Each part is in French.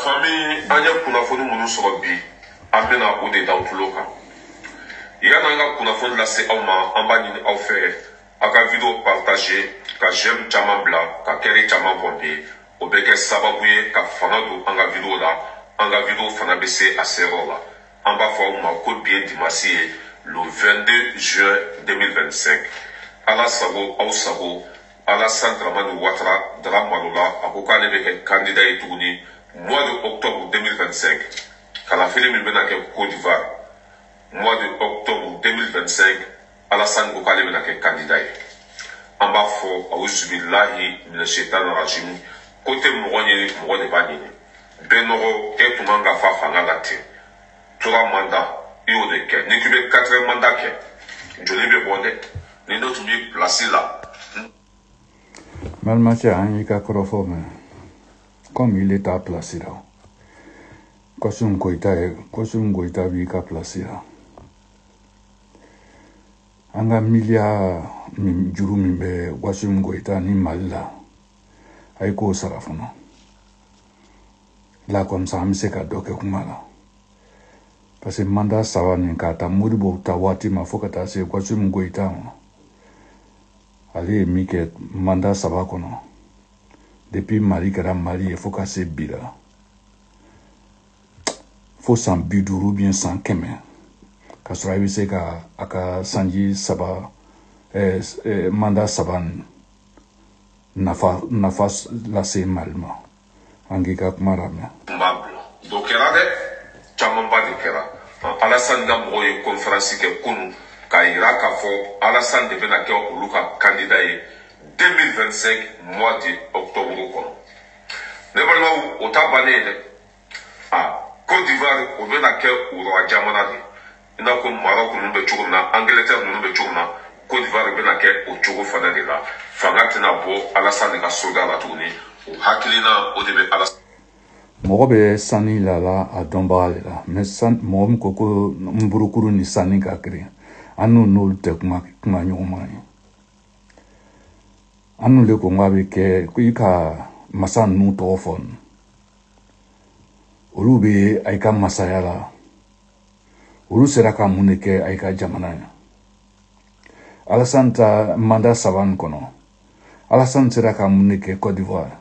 famille anya kunafoni munu sɔrɔ bi an bɛna o de da tulo kan yan'an ka kunnafoni lase aw ma an b'a ɲini aw fɛ aw ka video partager ka j'aime caman bila ka kɛri caman pomper o bɛ kɛ sababu ye ka fanga don an ka video la an ka video fana bɛ se a seyɔrɔ la an b'a fɔ aw ma ko bi ye dimanche ye le 22 juin 2025 ala sago aw sago Alassane Dramane Ouattara Dara Malola a ko k'ale bɛ kɛ candidat ye tuguni mois de octobre 2025 kalafili min bɛna kɛ Côte d'Ivoire mois de octobre 2025 Alassane ko k'ale bɛna kɛ candidat ye an b'a fɔ awuzubilahi mina shaitanir rajim ko tɛ mɔgɔ ɲini mɔgɔ de b'a ɲini bɛɛ nɔgɔ e tun kan ka fa fanga la ten 3 mandats i y'o de kɛ ni k'i bɛ 4e mandat kɛ joli bɛ bɔ dɛ ni n'o tun b'i place la. Malmatia Annika Korofome, comme il est à placer là. Kosum Goita Vika Placira. Anga Milia Jurumimbe, Wasum Goita ni Malla. Aiko Sarafono. Là comme ça, Amseka Doke Kumala. Parce que Manda Savani Kata Muribo Tawati Mafokata se Wasum Goita. Ale mi kɛ mandat 3 kɔnɔ depuis Mali kɛra Mali ye fo ka se bi la fo san 50 ou bien 100 ka sɔrɔ i bɛ se ka a ka sanji 3 mandat 3 nafa lase Mali ma an k'i ka kuma lamɛn. dɔ kɛra dɛ camanba de kɛra Alassane ka mɔgɔw ye conférence kɛ kunu k'a yira k'a fɔ Alassane de bɛna kɛ olu ka candidat ye 2025 mois de octobre kɔnɔ ne balimaw o ta bannen ye dɛ Côte d'Ivoire o bɛna kɛ roi jamana de i n'a fɔ Maroc ninnu bɛ cogo min na Angleterre ninnu bɛ cogo min na Côte d'Ivoire bɛna kɛ o cogo fana de la fanga tɛna bɔ Alassane ka soldat la tuguni o hakilina o de bɛ Alassane. Mɔgɔ bɛ sani la a dɔnbaga de la mais mɔgɔ min ko ko nburukuru ni sani ka kiri an n'olu tɛ kuma ɲɔgɔn ye an n'olu ko k'a bɛ kɛ ko i ka masa ninnu tɔgɔ fɔ olu bɛ a ka masaya la olu sera ka mun de kɛ a ka jamana ye Alassane ta mandat 3 kɔnɔ Alassane sera ka mun de kɛ Côte d'Ivoire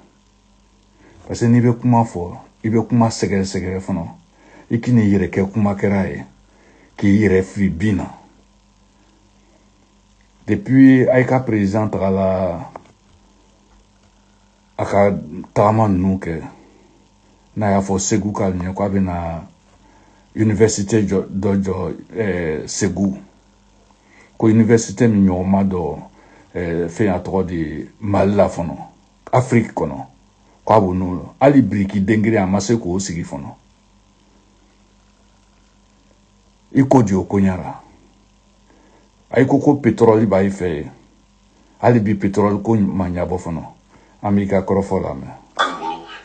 parce que n'i bɛ kuma fɔ i bɛ kuma sɛgɛrɛ fana i k'i n'i yɛrɛ kɛ kumakɛra ye k'i yɛrɛ fili bin na. Depuis Aïka président tagala aka tagama ninnu kɛ n'a y'a fɔ Segu ka ɲɛ k'a bɛna université dɔ jɔ Segu ko université min ɲɔgɔnma dɔ fɛn a tɔgɔ de Mali la fɔlɔ Afrique kɔnɔ k'a b'o n'o la hali biriki den kelen a ma se k'o sigi fɔlɔ i ko di o ko ɲara. Ay ko pétrole ba yi fɛ hali bi pétrole ko ma ɲabɔ fana an b'i ka kɔrɔfɔ lamɛn.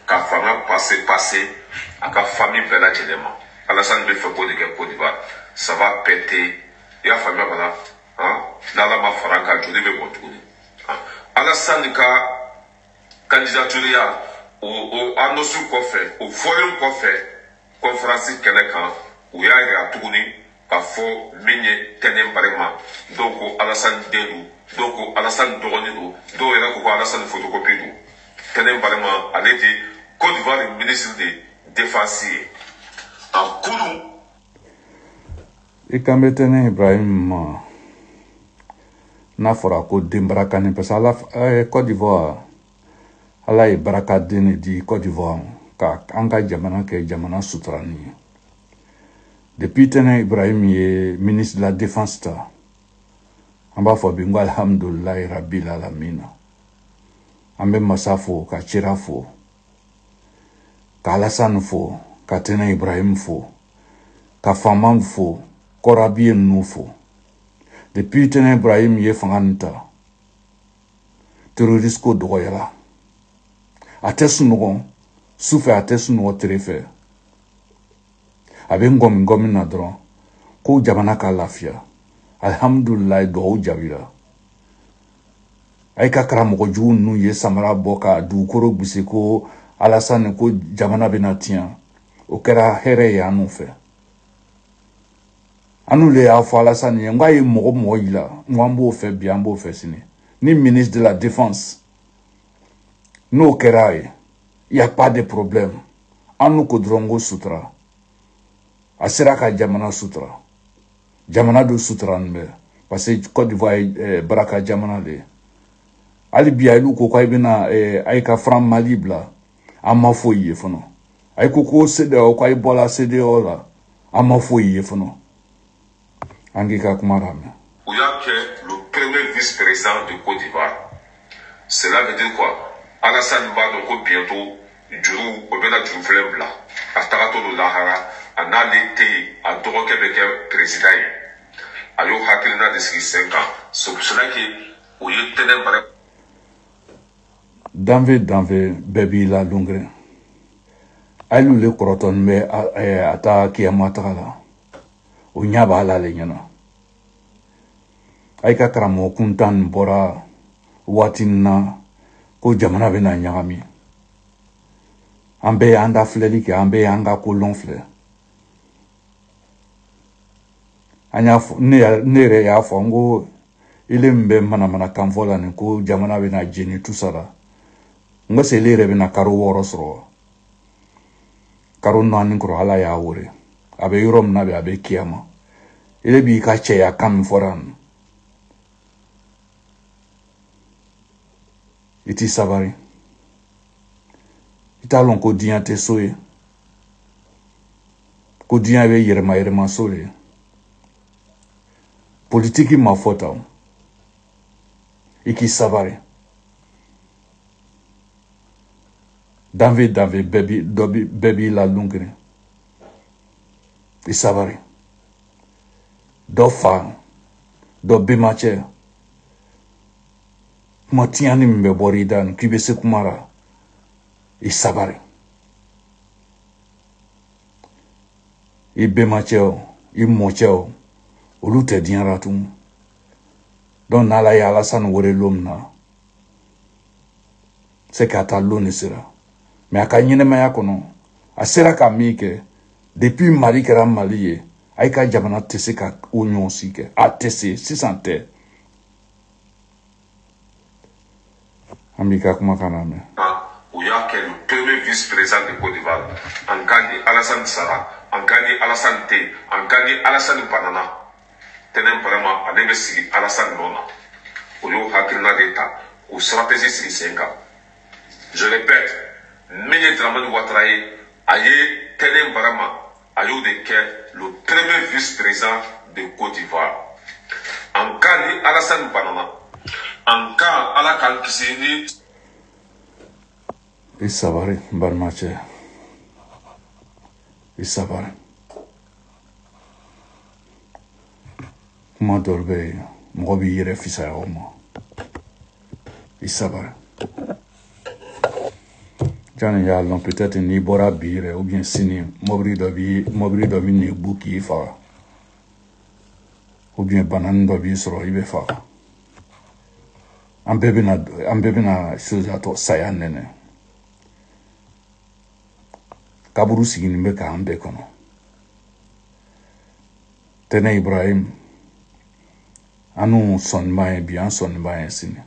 Ka fanga passer a ka famille bɛɛ lajɛlen ma Alassane bɛ fɛ k'o de kɛ Côte d'Ivoire ça va péter i y'a faamuya bala n'Ala ma fara kan joli bɛ bɔ tuguni Alassane ka candidature ya o annonce kɔfɛ o fɔlen kɔfɛ conférence kɛnɛ kan u y'a yira tuguni k'a fɔ min ye tɛnɛ barima dɔw ko Alassane den don dɔw ko Alassane dɔgɔnin don dɔw yɛrɛ ko Alassane photocopie don tɛnɛ barima ale de Côte d'Ivoire ministre de défense ye a kunu. I kan bɛ tɛnɛ Ibrahim ma n'a fɔra ko den barakani parce que Côte d'Ivoire Ala ye barakaden de di Côte d'Ivoire ka an ka jamana kɛ jamana suturani ye. Depuis Tene Ibrahim ye ministre de la Défense ta an b'a fɔ bi n ko alhamdulilahi rabbil alamin an bɛ masa fo ka cira fo ka Alassane fo ka Tene Ibrahim fo ka faamaw fo kɔrɔbiye ninnu fo depuis Tene Ibrahim ye fanga nin ta terroriste ko dɔgɔyara a tɛ sunɔgɔ sufɛ a tɛ sunɔgɔ tile fɛ a bɛ ngɔmi na dɔrɔn ko jamana ka lafiya alhamdulilayi dugawu jaabira a ye ka karamɔgɔ jugu ninnu ye samara bɔ ka dugukolo gosi ko Alassane ko jamana bena tiɲa o kɛra hɛrɛ ye an'u fɛ anu le y'a fɔ Alassane ye nka ye mɔgɔ yila n b'o fɛ bi an b'o fɛ sini ni ministre de la défense n'o kɛra ye y a pas de problème anu ko dɔrɔn ko sutura a sera ka jamana sutura jamana do sutura nbɛ parce que Côte d'Ivoire ye baraka jamana de hali bi ayilu ko k'ay bena ay ka franc Mali bila an ma foyi ye fɔlɔ ay ko ko CEDEAO k'ay bɔla CEDEAO la an ma foyi ye fɔlɔ an k'i ka kuma lamɛn. Ouya est le premier vice-président de Côte d'Ivoire. Cela veut dire quoi? Alassane va donc bientôt juru obena juflen bla atagato do lahara analete a drogue avec président ayo hakilina de 5 ans. C'est pour cela que au lieu de tenir danve bebi la lungre alu le koroton me ata kiyama tagala o nyaba la le nyana ay ka karamo kuntan bora watinna ko jamana bena nyagami ambe anda fleli ke ambe anga ko lonfle anya ne re ya fongo ile mbe mana kanfola ni ko jamana bena jeni tusara nga sele re bena karo woro soro karo nani ko ala ya wore abe yurom na be abe kiyama ile bi ka che ya kam foran iti sabari ita lon ko diyan te soye ko diyan be yerma sole politiki ma fota iki sabari danve bebi la lungre i sabari do fa do bimache matiani mbe boridan kibese kumara i sabari i bemacheo i mocheo olute diaratum don nala ya Alassane wore lomna se ka ta loni sira mais aka nyinema ya kono asera ka mike depuis Mali kera Mali ye ay ka jamana tese ka union sike a tese sisante amika kuma kaname Ouya qui est le premier vice-président de Côte d'Ivoire en Gandhi Alassane Sara en Gandhi Alassane T en Gandhi Alassane Banana tenen vraiment ale be sigi Alassane nona oyo hakilina d'État ou stratégie sigi senga je répète Mené Dramane Ouattara aye tenen vraiment ayo de ke le premier vice-président de Côte d'Ivoire en Gandhi Alassane Banana en cas Alakan Kisini Isabari barmache Isabari kuma dorbe mɔgɔ b'i yɛrɛ fisaya o ma Isabari jani y'a lɔn peut-être n'i bɔra bi yɛrɛ ou bien sini mɔbili dɔ bi n'i bu k'i faga ou bien banani dɔ b'i sɔrɔ i bɛ faga an bɛɛ bɛna chose tɔ saya nɛnɛ kaburu siginin bɛ k'an bɛɛ kɔnɔ tɛnɛ Ibrahim anu sɔnniba ye bi an sɔnniba ye sini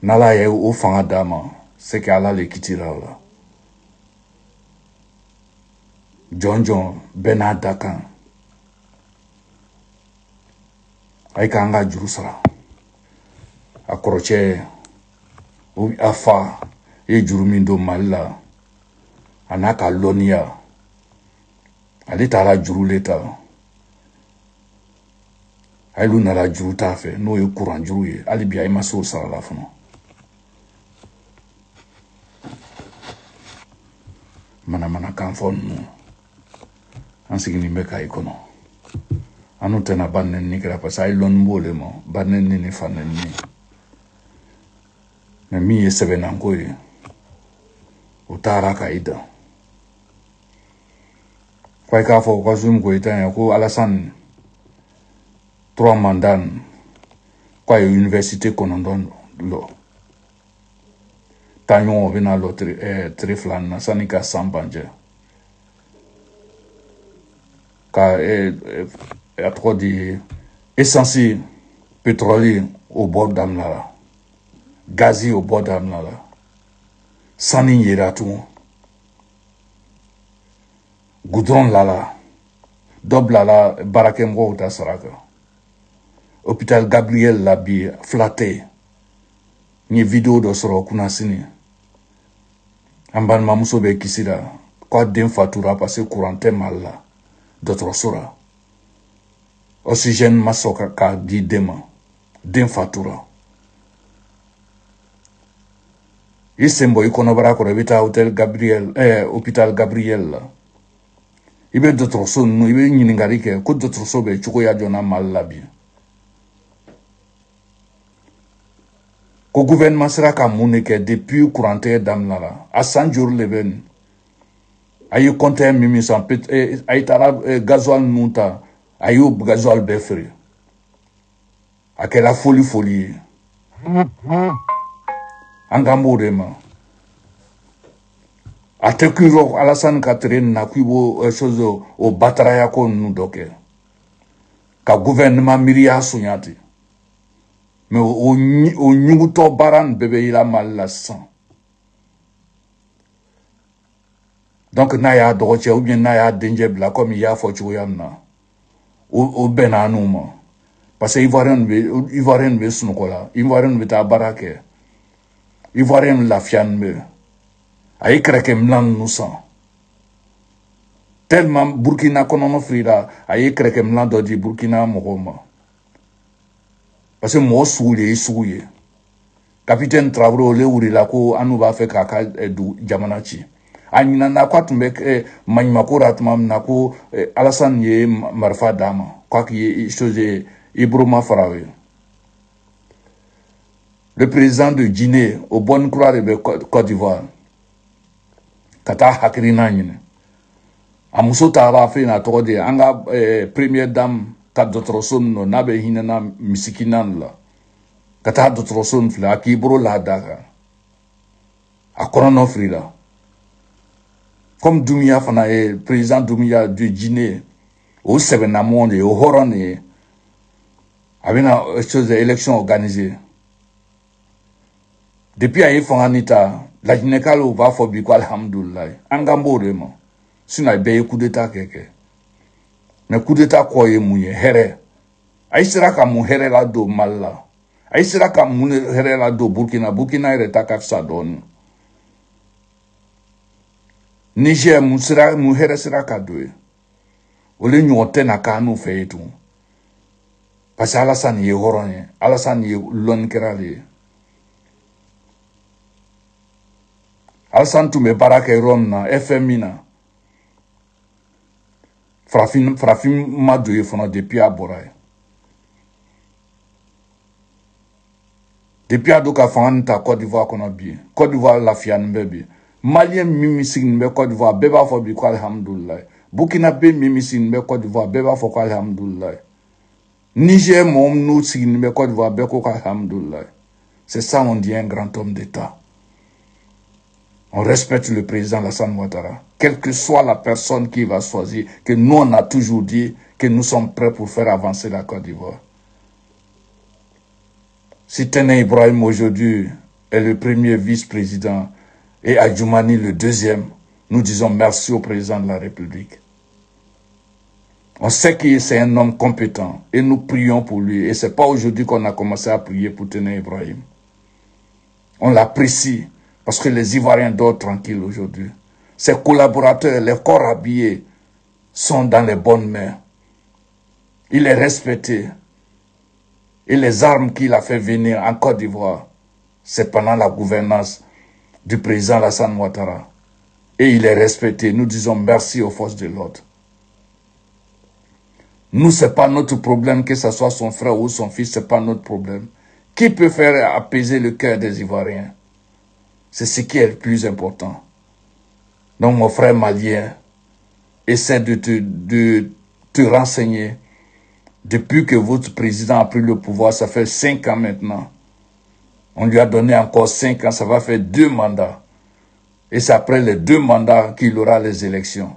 n'ala ye o fanga d'a ma c'est que ala le kitira o la jɔn bɛɛ n'a da kan a ye k'an ka juru sara a kɔrɔcɛ a fa ye juru min don Mali la a n'a ka lɔnniya ale taara juru le ta a y'olu nana juru t'a fɛ n'o ye kuran juru ye hali bi a ma se o sara la fana mana kan fɔ ninnu an sigilen bɛ k'a kɔnɔ an n'u tɛna ba nɛni kɛra parce que a ye lɔnni b'o le ma ba nɛni ni fa nɛni mais min ye sɛbɛnnanko ye o taara ka i dan fay k'a fɔ ka Zoum Goïta ye ko Alassane 3 mandats ko a ye université 9 lɔ Tanyon vena lo triflan sanika sambanje. Ka a trop di essence pétrolier au bord d'Amnala. Gazi au bord d'Amnala. Sani yera tout. Goudron lala. Dob lala barakem go ta saraka. Hôpital Gabriel Labi flatté. Ni vidéo do soro kuna sini. Amban mamuso be kisira. Kwa den fatura parce courante mal la. D'autres sora. Oxygène masoka ka di dema. Den fatura. Isembo ikonobara ko rebita hôpital Gabriel la. Ibe d'autres so no ibe nyiningari ke ko d'autres so be chuko ya jona mal la bi. Ko gouvernement sera ka munike depuis courante damnala. A 100 jours leven. Ayu compter mimi sans pet ay tara gasoil nunta ayu gasoil befri. Akela folie. Angamurema. Atekuro Alassane Catherine na kuibo chose au bataraya ko nu doke. Ka gouvernement miria sunyati. Mais au nyuto baran bébé il a mal la sang. Donc naya doche ou bien naya denjebla comme il y a fochuyamna. Au benanouma. Parce que Ivoirien be sunukola, Ivoirien be ta barake. Ivoirien la fianbe. Aïe kreke mlan nusan. Tellement Burkina konono frida, aïe kreke mlan dodi Burkina mogoma. Parce que moi souye. Capitaine Traoré le uri la ko anu ba fe kaka du jamanachi. Anina na kwa tumbe manyimakura tumam na ko Alassane ye marfa dama. Quoi qu'il y ait chose Ibroma Farawe. Le président de Guinée au bonne croix de Côte d'Ivoire. Kata hakirina nyine. Amuso tara fe na to de anga première dame ka dotroson no nabe hinana misikinan la. Kata dotroson fla ki bro la daga. Akorono frida. Comme Doumia fana président Doumia de Guinée au Sevenamonde au Horone avec une chose d'élection organisée. Depuis à Fonganita, la Guinée-Calo va faire du alhamdoulilah. Angambo vraiment. Sinon, il y a coup d'état quelque. Mais coup d'état quoi est mouillé, here. Aïsera ka mou here la do malla. Aïsera ka mou here la do Burkina est à sa donne. Niger mou here sera ka doué. Ole nyote na kanu fait tout. Parce que Alassane ye horonye, Alassane ye lon kerale. Alassane tume barake rom na FMI na. Frafim madouye fona depuis à Boraye. Depuis à Doka Fanta Côte d'Ivoire qu'on a bien. Côte d'Ivoire la fiane bébé. Malien mimi sign Côte d'Ivoire beba fo bi ko alhamdulillah. Burkina be mimi sign Côte d'Ivoire beba fo ko alhamdulillah. Niger mom nous sign Côte d'Ivoire be ko alhamdulillah. C'est ça on dit un grand homme d'État. On respecte le président Alassane Ouattara. Quelle que soit la personne qui va choisir, que nous on a toujours dit que nous sommes prêts pour faire avancer la Côte d'Ivoire. Si Tene Ibrahim aujourd'hui est le premier vice-président et Adjoumani le deuxième, nous disons merci au président de la République. On sait que c'est un homme compétent et nous prions pour lui. Et ce n'est pas aujourd'hui qu'on a commencé à prier pour Tene Ibrahim. On l'apprécie parce que les Ivoiriens dorment tranquilles aujourd'hui. Ses collaborateurs, les corps habillés, sont dans les bonnes mains. Il est respecté. Et les armes qu'il a fait venir en Côte d'Ivoire, c'est pendant la gouvernance du président Alassane Ouattara. Et il est respecté. Nous disons merci aux forces de l'ordre. Nous, ce n'est pas notre problème, que ce soit son frère ou son fils, ce n'est pas notre problème. Qui peut faire apaiser le cœur des Ivoiriens? C'est ce qui est le plus important. Donc, mon frère malien, essaie de te renseigner. Depuis que votre président a pris le pouvoir, ça fait 5 ans maintenant. On lui a donné encore 5 ans, ça va faire 2 mandats. Et c'est après les 2 mandats qu'il aura les élections.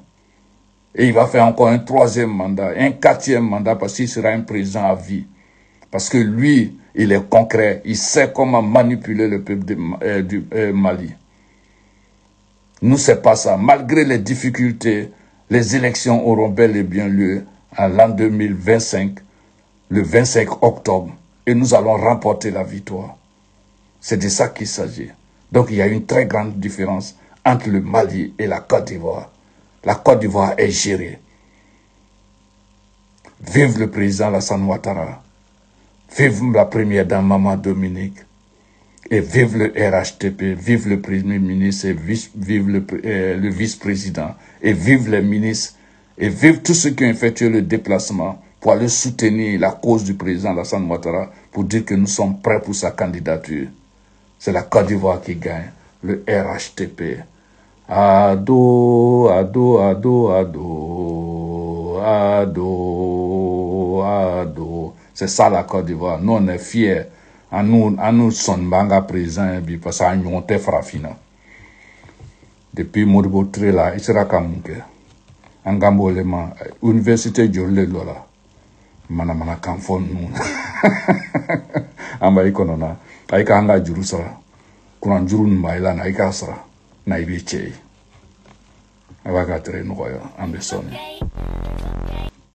Et il va faire encore un 3e mandat, un 4e mandat parce qu'il sera un président à vie. Parce que lui, il est concret, il sait comment manipuler le peuple du Mali. Nous, c'est pas ça. Malgré les difficultés, les élections auront bel et bien lieu en l'an 2025, le 25 octobre. Et nous allons remporter la victoire. C'est de ça qu'il s'agit. Donc il y a une très grande différence entre le Mali et la Côte d'Ivoire. La Côte d'Ivoire est gérée. Vive le président Alassane Ouattara. Vive la première dame Maman Dominique. Et vive le RHTP, vive le premier ministre, et vive le vice-président. Et vive les ministres. Et vive tous ceux qui ont effectué le déplacement pour aller soutenir la cause du président Alassane Ouattara pour dire que nous sommes prêts pour sa candidature. C'est la Côte d'Ivoire qui gagne, le RHTP. Ado, ado, ado, ado, ado, ado. C'est ça la Côte d'Ivoire. Nous, on est fiers. À nous, son banga présent, parce que nous, on est frappina. Depuis Modibo Trela, il sera comme un gambolema, université de Lola. Mana kamfon nous. Amba ikonona. Aika anga jurusara. Kuran jurun maila na aika sara. Na ibiche. Abaga tre noya. Ambe soni.